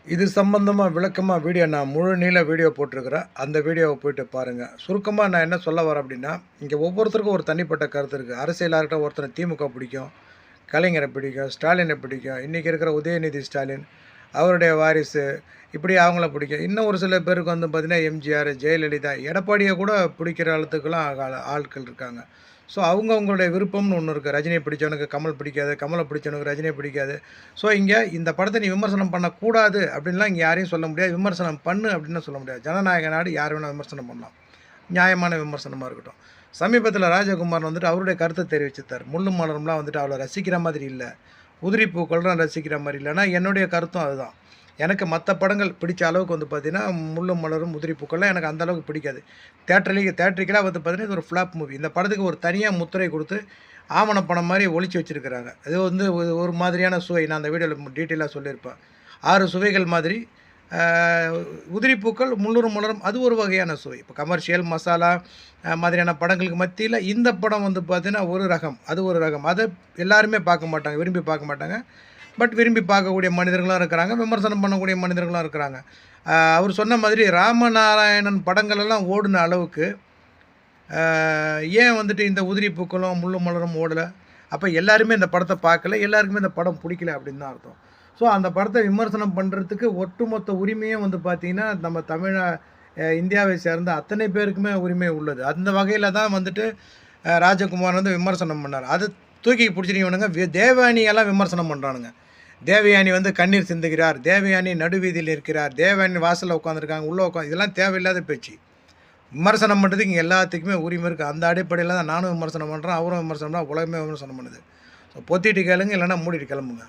இது சம்பந்தமா விளக்கமா வீடியோ நான் முழு நீள வீடியோ போட்டிருக்கிறேன். அந்த வீடியோவ போயிட்டு பாருங்க. சுருக்கமா நான் என்ன சொல்ல வரேன் அப்டின்னா, இங்க ஒவ்வொருத்தருக்கும் ஒரு தனிப்பட்ட கருத்து இருக்கு. அரசியலா இருக்கட்டும், ஒருத்தர திமுக பிடிக்கும், கலைஞர பிடிக்கும், ஸ்டாலின பிடிக்கும், இன்னைக்கு இருக்கிற உதயநிதி ஸ்டாலின், அவருடைய வாரிசு, இப்படி அவங்கள பிடிக்கும். இன்னும் ஒரு சில பேருக்கு வந்து பார்த்தீங்கன்னா, எம்ஜிஆர், ஜெயலலிதா, எடப்பாடிய கூட பிடிக்கிற அளத்துக்குலாம் ஆட்கள் இருக்காங்க. ஸோ அவங்கவங்களுடைய விருப்பம்னு ஒண்ணு இருக்கு. ரஜினிய பிடிச்சவனுக்கு கமல் பிடிக்காது, கமல பிடிச்சவனுக்கு ரஜினிய பிடிக்காது. ஸோ இங்க இந்த படத்த நீ விமர்சனம் பண்ணக்கூடாது அப்படின்லாம் இங்க யாரையும் சொல்ல முடியாது. விமர்சனம் பண்ணு அப்படின்னு சொல்ல முடியாது. ஜனநாயக நாடு, யார் வேணா விமர்சனம் பண்ணலாம். நியாயமான விமர்சனமா இருக்கட்டும். சமீபத்தில ராஜகுமாரன் வந்துட்டு அவருடைய கருத்த தெரிவிச்சிருந்தார். முள்ளும் மலரும்லாம் வந்துட்டு அவ்வளோ ரசிக்கிற மாதிரி இல்ல. உதிரி பூக்கள்லாம் ரசிக்கிற மாரி இல்ல. ஆனா என்னுடைய கருத்தும் அதுதான். எனக்கு மத்த படங்கள் பிடிச்ச அளவுக்கு வந்து பார்த்தீங்கன்னா, முள்ளும் மலரும், உதிரி பூக்கள்லாம் எனக்கு அந்த அளவுக்கு பிடிக்காது. தியேட்ரிக்கலா வந்து பார்த்தீங்கன்னா, இது ஒரு ஃப்ளாப் மூவி. இந்த படத்துக்கு ஒரு தனியா முத்திரை குடுத்து, ஆவண படம் மாரி ஒளிச்சு வச்சிருக்கிறாங்க. அது வந்து ஒரு மாதிரியான சுவை. நான் அந்த வீடியோல டீட்டெயிலா சொல்லியிருப்பேன். 6 சுவைகள் மாதிரி ஆ உதிரி பூக்கள், முள்ளும் மலரும் அது ஒரு வகையான சுவை. இப்போ கமர்ஷியல், மசாலா மாதிரியான படங்களுக்கு மத்தியில இந்த படம் வந்து பார்த்தீங்கன்னா, ஒரு ரகம். அது ஒரு ரகம். அத எல்லாருமே பார்க்க மாட்டாங்க. விரும்பி பார்க்க மாட்டாங்க. பட் விரும்பி பார்க்கக்கூடிய மனிதர்களும் இருக்கிறாங்க. விமர்சனம் பண்ணக்கூடிய மனிதர்களும் இருக்கிறாங்க. அவர் சொன்ன மாதிரி ராமநாராயணன் படங்கள் எல்லாம் ஓடுன அளவுக்கு, அ ஏன் வந்துட்டு இந்த உதிரி பூக்களும், முள்ளும் மலரும் ஓடல? அப்ப எல்லாருமே இந்த படத்த பார்க்கல. எல்லாருக்குமே இந்த படம் புடிக்கல அப்படின்னு தான் அர்த்தம். ஸோ அந்த படத்த விமர்சனம் பண்றதுக்கு ஒட்டுமொத்த உரிமையும் வந்து பார்த்தீங்கன்னா, நம்ம இந்தியாவை சேர்ந்த அத்தனை பேருக்குமே உரிமை உள்ளது. அந்த வகையில தான் வந்துட்டு ராஜகுமார் வந்து விமர்சனம் பண்ணாரு. அத தூக்கி புடிச்சுட்டு இவனுங்க தேவயானியெல்லாம் விமர்சனம் பண்றானுங்க. தேவயானி வந்து கண்ணீர் சிந்துகிறார். தேவயானி நடுவீதியில் இருக்கிறார். தேவயானி வாசல்ல உட்காந்துருக்காங்க. உள்ள இதெல்லாம் தேவையில்லாத பேச்சு. விமர்சனம் பண்ணுறதுக்கு இங்க எல்லாத்துக்குமே உரிமை இருக்கு. அந்த அடிப்படையில தான் நானும் விமர்சனம் பண்றேன். அவரும் விமர்சனம் பண்றான். உலகமே விமர்சனம் பண்ணுது. ஸோ பொத்திட்டு கேளுங்க, இல்லன்னா மூடிட்டு கிளம்புங்க.